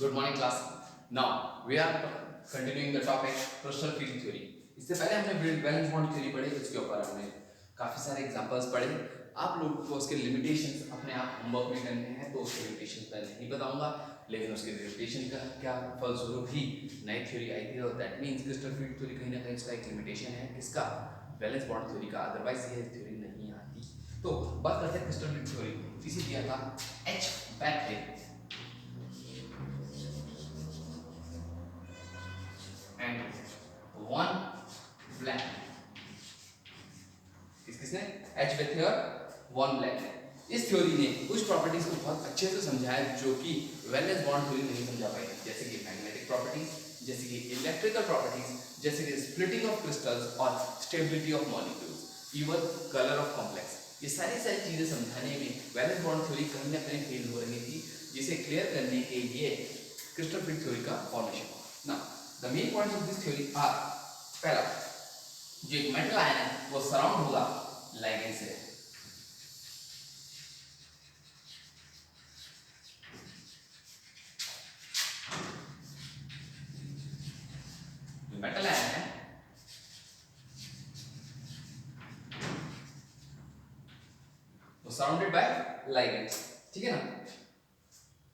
Good morning class. Now we are continuing the topic crystal field theory. इससे पहले हमने valence bond theory पढ़ी, उसके ऊपर हमने काफी सारे एग्जांपल्स पढ़े। आप लोग को उसके लिमिटेशंस अपने आप होमवर्क में करने हैं, तो उसके लिमिटेशंस मैं नहीं बताऊंगा, लेकिन उसके लिमिटेशन का क्या फलस्वरूप ही नई थ्योरी आई थी, और that means crystal field theory कहीं ना कहीं इसका एक लिमिटेशन है, किसका? वैलेंस बॉन्ड थ्योरी का, अदरवाइज ये थ्योरी नहीं आती। तो बात करते हैं क्रिस्टल फील्ड थ्योरी। इसी दिया था H back and one black. किसने? H with here one black है। इस थ्योरी ने कुछ प्रॉपर्टीज को बहुत अच्छे से समझाया जो कि वैलेंस बॉन्ड थ्योरी नहीं समझा पाई, जैसे कि मैग्नेटिक प्रॉपर्टीज, जैसे कि इलेक्ट्रिकल प्रॉपर्टीज, जैसे कि स्प्लिटिंग ऑफ क्रिस्टल्स और stability of molecules, even colour of complex. ये सारी चीजें समझाने में वैलेंस बॉन्ड थ्योरी कहीं ना कहीं फेल हो रही थी, जिसे क्लियर करने के लिए क्रिस्टल फील्ड थ्योरी का फॉर्मेशन हुआ। Now the main points of this theory are, पहला, जो एक मेटल आयन है वो सराउंड होगा लिगेंड से। जो मेटल आयन है वो सराउंडेड बाय लिगेंड्स, ठीक है ना।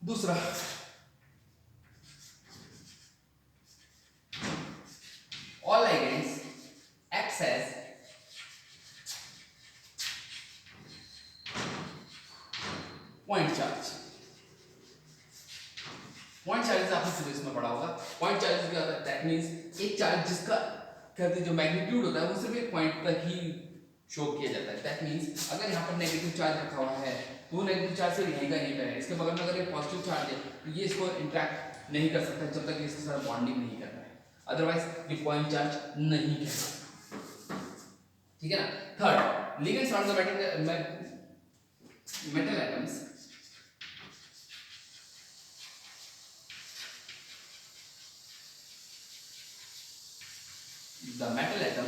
दूसरा, all ligands acts as point charge। Point charges आपने फिजिक्स में पढ़ा होगा। पॉइंट चार्जेस क्या होता है? दैट मींस एक चार्ज जिसका कहते हैं जो मैग्नीट्यूड होता है वो सिर्फ एक पॉइंट तक ही शो किया जाता है। दैट मींस अगर यहाँ पर नेगेटिव चार्ज रखा हुआ है तो वो नेगेटिव चार्ज सिर्फ यहीं का यहीं पर है, इसके बगल में अगर एक पॉजिटिव चार्ज है तो ये इसको इंटरेक्ट नहीं कर सकता जब तक इसके साथ बॉन्डिंग नहीं कर रहा है, अदरवाइज ये पॉइंट चार्ज नहीं कहलाता, ठीक है ना। Third, ligands surround the metal atoms. The metal atom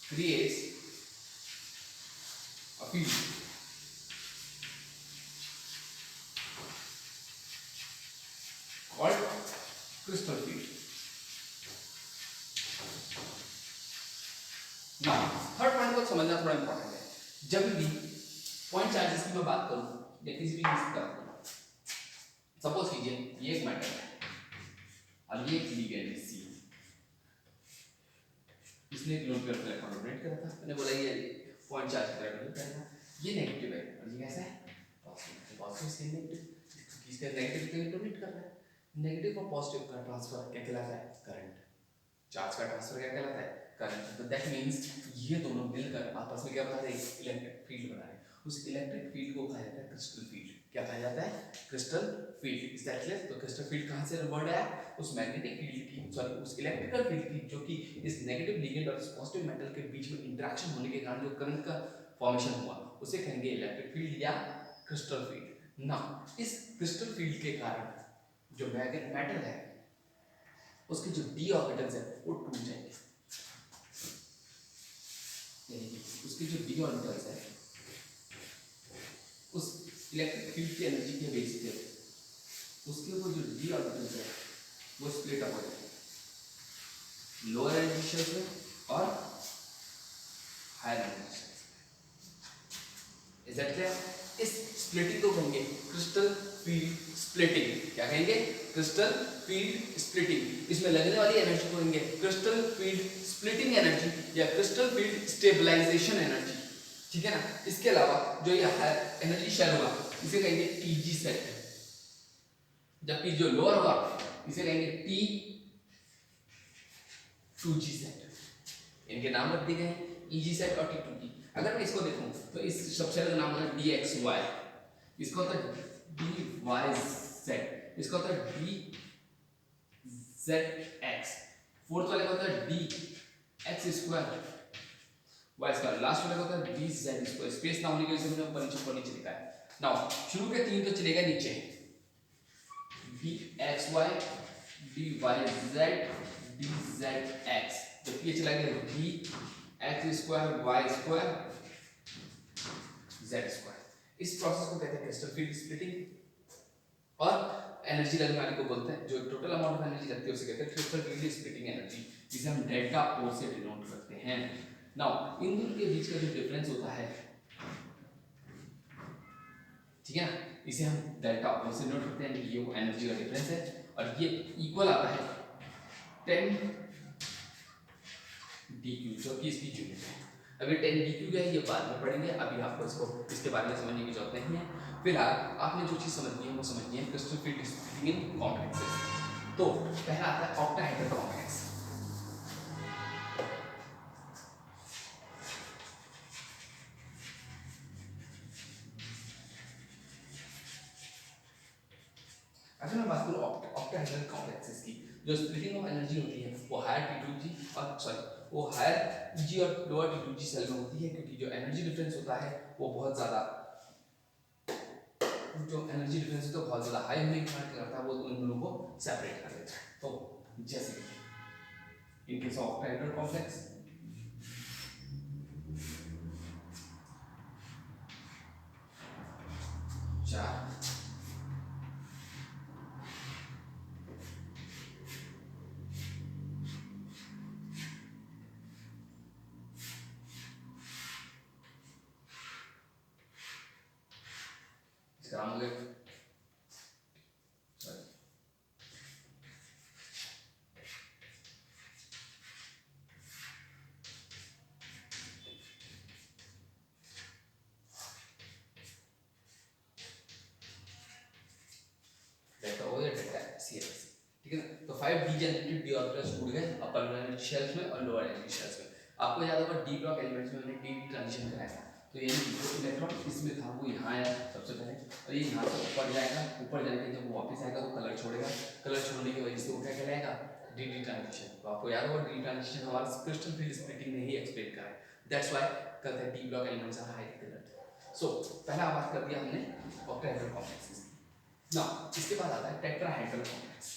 creates a field called crystal field. Now, third point को समझना थोड़ा इंपॉर्टेंट है। जब भी पॉइंट चार्जेस की मैं बात करूं या किसी भी चीज की बात करूं, सपोज कीजिए ये एक मेटल है और ये एक लिगेंड है सी, इसने एक लोन पेयर इलेक्ट्रॉन डोनेट करा था, मैंने बोला ये पॉइंट चार्ज का डोनेट करेगा, ये नेगेटिव है और ये कैसा है? पॉजिटिव। पॉजिटिव इसके नेगेटिव, इसका नेगेटिव के डोनेट कर रहा है। नेगेटिव और पॉजिटिव का ट्रांसफर क्या कहलाता है? करंट। चार्ज का ट्रांसफर क्या कहलाता है? करंट। तो दैट मींस ये दोनों मिलकर आपस में क्या बना रहे हैं? इलेक्ट्रिक फील्ड बना रहे हैं। उस इलेक्ट्रिक फील्ड को कहा जाता है क्रिस्टल फील्ड। क्या कहा जाता है? Crystal field. Is that clear? तो क्रिस्टल फील्ड कहां से वर्ड आया? उस मैग्नेटिक फील्ड की, सॉरी उस इलेक्ट्रिकल फील्ड की, जो कि इस नेगेटिव लिगेंड और इस पॉजिटिव मेटल के बीच में इंटरेक्शन होने के कारण जो करंट का फॉर्मेशन हुआ, उसे कहेंगे इलेक्ट्रिक फील्ड या क्रिस्टल फील्ड। नाउ इस क्रिस्टल फील्ड के कारण जो मेटल है उसके जो डी ऑर्बिटल्स है वो टूट जाएंगे, यानी उसके जो डी ऑर्बिटल्स है उस इलेक्ट्रिक फील्ड की एनर्जी के बेस पे उसके ऊपर जो डी ऑर्बिटल्स है वो स्प्लिट अप हो जाएंगे लोअर एनर्जी शेल्स में और हायर एनर्जी शेल्स में। Is that clear? इस स्प्लिटिंग को कहेंगे क्रिस्टल फील्ड स्प्लिटिंग। क्या कहेंगे? Crystal field splitting. इसमें लगने वाली एनर्जी को कहेंगे क्रिस्टल फील्ड स्प्लिटिंग एनर्जी या क्रिस्टल फील्ड स्टेबलाइजेशन एनर्जी, ठीक है ना। इसके अलावा जो ये हायर एनर्जी शेल होगा इसे कहेंगे टीजी सेट, जबकि जो लोअर होगा इसे कहेंगे टी 2G सेट। इनके नाम रख दिए गए हैं EG सेट और T2T। अगर मैं इसको देखूं तो इस सबसेट का नाम होता है DXY, इसका होता है DYZ, इसका होता है DZX, फोर्थ वाले का होता है DX square Y square, last वाले का होता है DZ स्क्वायर। स्पेस ना होने की वजह से मैंने ऊपर नीचे लिखा है। नाउ शुरू के तीन तो चलेगा नीचे, DXY DYZ DZX, जबकि ये चला गया DX square Y square Z square. इस प्रोसेस को कहते हैं क्रिस्टल फील्ड स्प्लिटिंग। और एनर्जी लगने वाले को बोलते हैं, जो टोटल अमाउंट ऑफ एनर्जी लगती है उसे कहते हैं क्रिस्टल फील्ड स्प्लिटिंग एनर्जी, जिसे हम डेल्टा ओ से डिनोट करते हैं। नाउ इन दोनों के बीच का जो डिफरेंस होता है, ठीक है ना, इसे हम डेल्टा ओ से डिनोट करते हैं। ये वो एनर्जी का डिफरेंस है और ये इक्वल आता है 10 dq, जो कि इसकी यूनिट है। अभी 10 dq क्या है ये बाद में पढ़ेंगे, अभी आपको इसको इसके बारे में समझने की जरूरत नहीं है। फिलहाल आपने जो चीज समझनी है वो समझनी है क्रिस्टल फील्ड स्प्लिटिंग इन कॉम्प्लेक्सेस। तो पहला आता है ऑक्टाहेड्रल कॉम्प्लेक्स। अगर मैं बात करूं ऑक्टाहेड्रल कॉम्प्लेक्सेस की, जो स्प्लिटिंग ऑफ एनर्जी होती है वो हायर T2G और सॉरी वो हायर G और लोअर T2G सेल में होती है, क्योंकि जो एनर्जी डिफरेंस होता है वो बहुत ज्यादा, जो एनर्जी डिफरेंस है तो बहुत ज्यादा हाई होने के कारण क्या करता है वो उन दोनों को सेपरेट कर देता है। तो जैसे in case of octahedral complex, चार इसका नाम हो गया डेल्टा ओ या डेल्टा CFS, ठीक है ना। तो 5 डीजेनरेटेड डी ऑर्बिटल्स टूट गए अपर एनर्जी शेल्स में और लोअर एनर्जी शेल्स में। आपको याद होगा डी ब्लॉक एलिमेंट्स में हमने डी ट्रांजिशन कराया था, तो यानी जो इलेक्ट्रॉन इसमें था वो यहाँ आया सबसे पहले और ये यहाँ से ऊपर जाएगा, ऊपर जाने के जब वो वापस आएगा तो कलर छोड़ेगा, कलर छोड़ने की वजह से वो क्या कहलाएगा डी ट्रांजिशन। तो आपको याद होगा डी ट्रांजिशन हमारा क्रिस्टल फील्ड स्प्लिटिंग ने ही एक्सप्लेन करा है, दैट्स व्हाई कहते हैं d block elements are highly coloured. So पहला बात कर दिया हमने ऑक्टाहेड्रल कॉम्प्लेक्सेस। नाउ इसके बाद आता है टेट्राहेड्रल कॉम्प्लेक्स।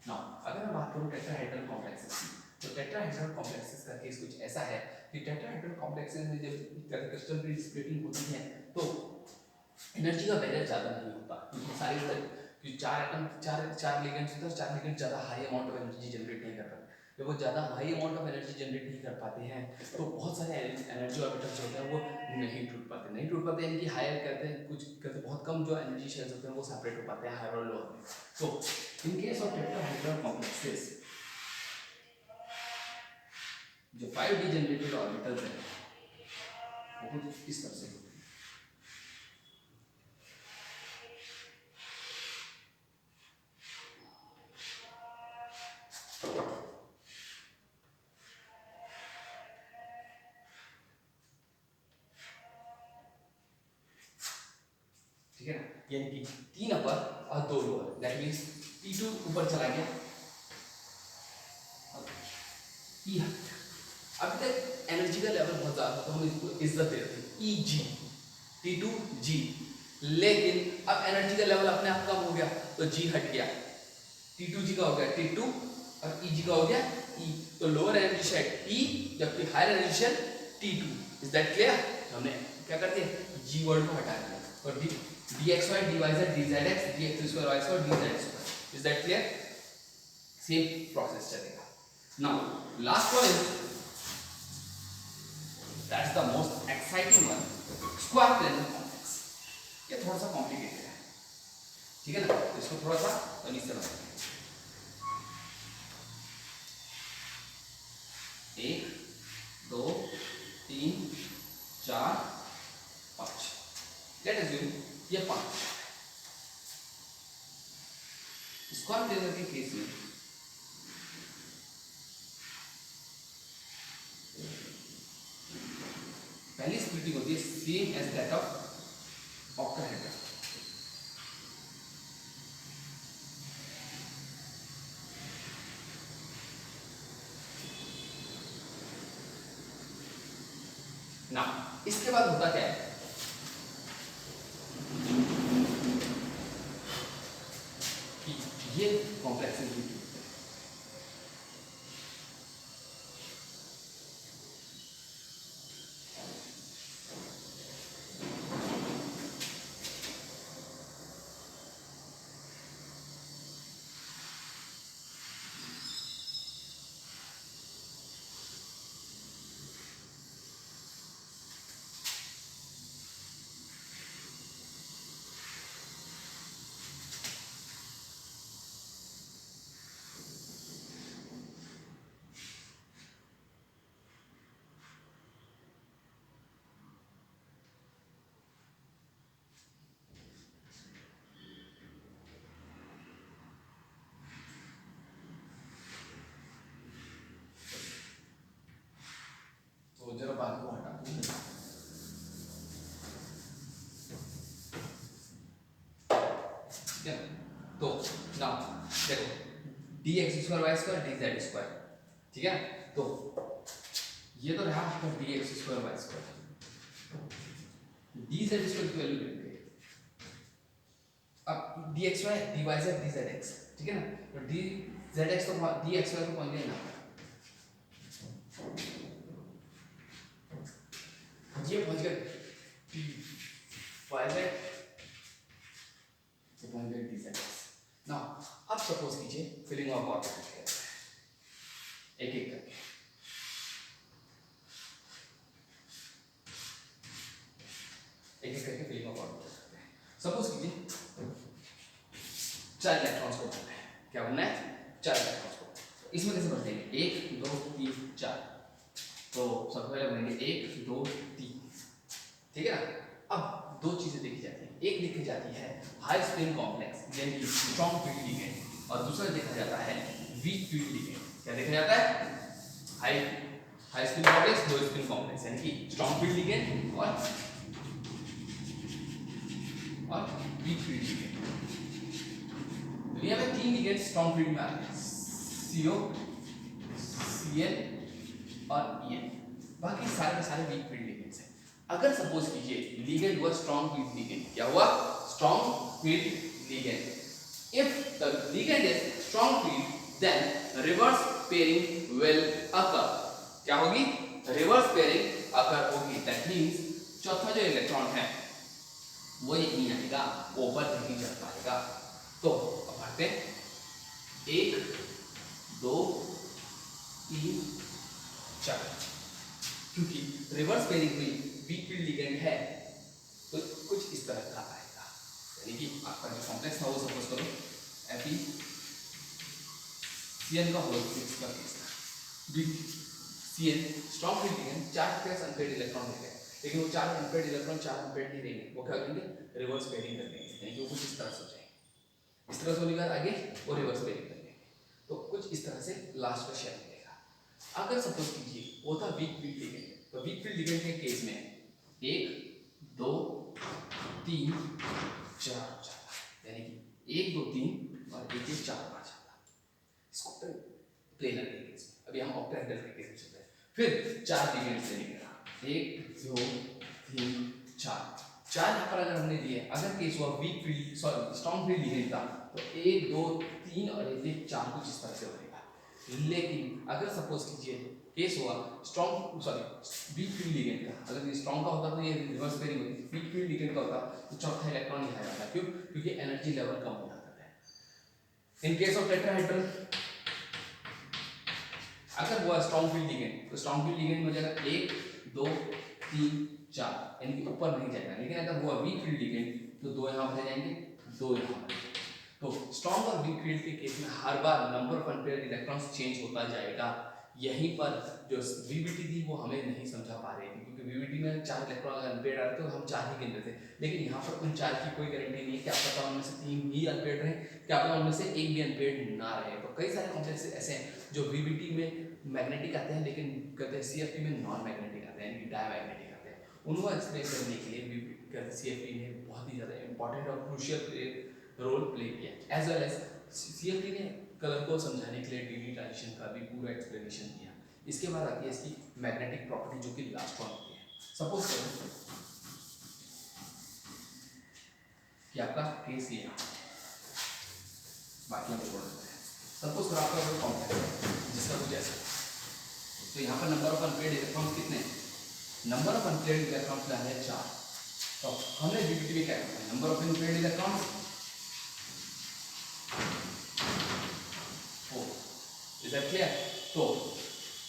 नाउ अगर मैं बात करूं टेट्राहेड्रल कॉम्प्लेक्सेस की, तो टेट्राहेड्रल कॉम्प्लेक्सेस का केस कुछ ऐसा है कि टेट्राहेड्रल कॉम्प्लेक्सेस में जब क्रिस्टल फील्ड स्प्लिटिंग होती है तो एनर्जी का बैलेंस ज्यादा नहीं होता, क्योंकि सारे कि चार एटम चार लिगेंड्स होते हैं, चार लिगेंड ज्यादा high amount of energy generate नहीं कर पाते। जब वो ज़्यादा high amount of energy generate नहीं कर पाते हैं तो बहुत सारे एनर्जी ऑर्बिटल्स होते हैं वो नहीं टूट पाते यानी कि हायर कहते हैं, कुछ कहते बहुत कम जो एनर्जी शेल्स होते हैं वो सेपरेट हो पाते हैं हायर और लोअर में। तो in case of tetrahedral complexes जो 5D जनरेटेड ऑर्बिटल्स हैं वो कुछ इस तरह से होते हैं। ठीक है ना, यानी कि 3 अपर और 2 लोअर, दैट मींस T2 ऊपर चला गया, अभी तक एनर्जी का लेवल बहुत ज्यादा था तो हम इसको इज्जत दे रहे थे EG T2G, लेकिन अब एनर्जी का लेवल अपने आप कम हो गया तो G हट गया, T2G का हो गया T2 और EG का हो गया E, तो लोअर एनर्जी शेल E जबकि higher energy shell T2। Is that clear? हमने क्या कर दिया G वर्ड को हटा दिया और dxy dyz dzx dx square y square dz square, is that clear? Same process चलेगा। Now last one is, that's the most exciting one, square planar complex। ये थोड़ा सा कॉम्प्लिकेटेड है, ठीक है ना, तो इसको थोड़ा सा तमीज से समझते हैं। 1 2 3 4 5, लेट अस assume ये 5। स्क्वायर प्लेनर के केस में पहली स्प्लिटिंग होती है same as that of octahedral. ना इसके बाद होता क्या है कि ये कॉम्प्लेक्सेस भी टूटते हैं, तो नाउ देखो dx square Y square dz square, ठीक है। तो ये तो रहा आपका dx square Y square, dz square की वैल्यू लेंगे अब dxy dyz dzx, ठीक है ना। तो dzx तो dxy को पहुंच गया ना, ये पहुंच गया dyz, ये पहुंच गया dzx। नाउ अब सपोज कीजिए फिलिंग ऑफ ऑर्बिट एक एक करके, एक एक करके फिलिंग ऑफ ऑर्बिट करते हैं। सपोज कीजिए 4 इलेक्ट्रॉन्स को भरना है, क्या भरना है 4 इलेक्ट्रॉन्स को। इसमें कैसे भरते हैं 1 2 3 4, तो सबसे पहले भरेंगे 1 2 3, ठीक है ना। अब दो चीजें देखी जाती हैं, एक देखी जाती है हाई स्प्रिंग कॉम्प्लेक्स यानी कि स्ट्रॉन्ग फील्ड लिगेंड, और दूसरा देखा जाता है वीक फील्ड लिगेंड। क्या देखा जाता है हाई स्प्रिंग कॉम्प्लेक्स, लो स्प्रिंग कॉम्प्लेक्स, यानी कि स्ट्रॉन्ग फील्ड लिगेंड और वीक फील्ड लिगेंड। दुनिया में 3 लिगेंड स्ट्रॉन्ग फील्ड में आते हैं, CO Cl और En, बाकी सारे के सारे वीक फील्ड लिगेंड्स हैं। अगर सपोज कीजिए लिगेंड हुआ स्ट्रॉन्ग फील्ड लिगेंड, क्या हुआ strong field ligand, if the ligand is strong field then reverse pairing will occur, क्या होगी रिवर्स पेयरिंग अकर होगी। दैट मींस चौथा जो इलेक्ट्रॉन है वो ये नहीं आएगा, ऊपर नहीं चढ़ पाएगा। तो अब भरते हैं 1 2 3 4, क्योंकि रिवर्स पेयरिंग हुई वीक फील्ड लिगेंड है तो कुछ इस तरह का आएगा, यानी कि आपका जो कॉम्प्लेक्स था वो सपोज करो FeCl का होल 6 का केस था, Cl strong field ligand 4 plus unpaired electron देते हैं, लेकिन वो 4 अनपेयर्ड इलेक्ट्रॉन 4 अनपेयर्ड नहीं रहेंगे, वो क्या करेंगे रिवर्स पेयरिंग कर देंगे, यानी कि वो कुछ इस तरह से हो जाएंगे, इस तरह से होने के बाद आगे वो रिवर्स पेयरिंग कर देंगे, तो कुछ इस तरह से लास्ट का शेप मिलेगा। अगर सपोज कीजिए वो था वीक फील्ड लिगेंड, तो वीक फील्ड लिगेंड के केस में 1 2 3 4 जाता, यानी कि 1 2 3 और 1 1 4 5 जाता। इसको प्लेनर के केस में, अभी हम ऑक्टेहेड्रल के केस में चलते हैं। फिर 4 लिगेंड्स लेंगे, 1 2 3 4 यहाँ पर अगर हमने दिए, अगर केस हुआ weak field sorry strong field ligand का, तो 1 2 3 और 1 1 4 कुछ इस तरह से बनेगा। लेकिन अगर सपोज कीजिए केस हुआ strong sorry weak field ligand का, अगर ये स्ट्रॉन्ग का होता तो ये रिवर्स पेयरिंग होती, वीक फील्ड लिगेंड का होता तो चौथा इलेक्ट्रॉन यहाँ जाता, क्यों क्योंकि एनर्जी लेवल कम हो जाता है। इन केस ऑफ टेट्राहेड्रल अगर हुआ स्ट्रॉन्ग फील्ड लिगेंड, तो स्ट्रॉन्ग फील्ड लिगेंड हो जाएगा 1 2 3 4, यानी कि ऊपर नहीं जाएगा। लेकिन अगर हुआ वीक फील्ड लिगेंड तो 2 यहाँ पर जाएंगे 2 यहाँ पर। तो स्ट्रॉन्ग और वीक फील्ड के केस में हर बार number of unpaired electrons change होता जाएगा। यहीं पर जो वीबीटी थी वो हमें नहीं समझा पा रही थी, क्योंकि वीबीटी में 4 इलेक्ट्रॉन अनपेयर्ड आ रहे थे तो हम 4 ही गिन रहे थे, लेकिन यहाँ पर उन 4 की कोई गारंटी नहीं है, क्या पता उनमें से 3 ही अनपेयर्ड रहे, क्या पता उनमें से एक भी अनपेयर्ड ना रहे। तो कई सारे कॉम्प्लेक्स ऐसे हैं जो वीबीटी में मैग्नेटिक आते हैं लेकिन कहते हैं सीएफटी में नॉन मैग्नेटिक आते हैं, यानी कि डायमैग्नेटिक आते हैं। उनको एक्सप्लेन करने के लिए सीएफटी ने बहुत ही ज़्यादा इंपॉर्टेंट और क्रूशियल रोल प्ले किया, एज वेल एज सीएफटी ने कलर को समझाने के लिए डीडी ट्रांजिशन का भी पूरा एक्सप्लेनेशन दिया। इसके बाद आती है इसकी मैग्नेटिक प्रॉपर्टी, जो कि लास्ट वन होती है। सपोज करो कि आपका केस ये है, बाकी हम छोड़ देते हैं। सपोज करो आपका कोई कॉम्प्लेक्स है जिसका कुछ ऐसा, तो यहाँ पर नंबर ऑफ अनपेयर्ड इलेक्ट्रॉन्स कितने, नंबर ऑफ अनपेयर्ड इलेक्ट्रॉन्स क्या है 4। तो हमने डीबीटी में क्या करना है, number of unpaired electrons 4, is that clear. तो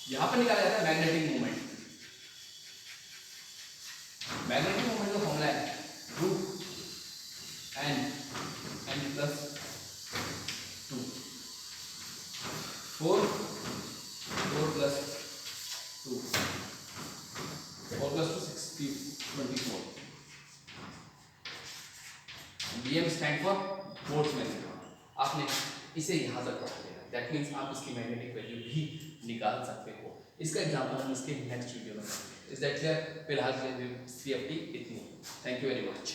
यहाँ पर निकाला जाता है मैग्नेटिक मोमेंट। मैग्नेटिक मोमेंट का फॉर्मूला है root n plus 2 4 plus 2 4 plus 2 60 24। bm stand for Boltzmann. आपने इसे यहाँ तक पढ़ा लिया, दैट मीन्स आप इसकी मैग्नेटिक वैल्यू भी निकाल सकते हो। इसका एग्जांपल हम इसके नेक्स्ट वीडियो में करेंगे। Is that clear. फिलहाल के लिए सीएफटी इतनी। Thank you very much.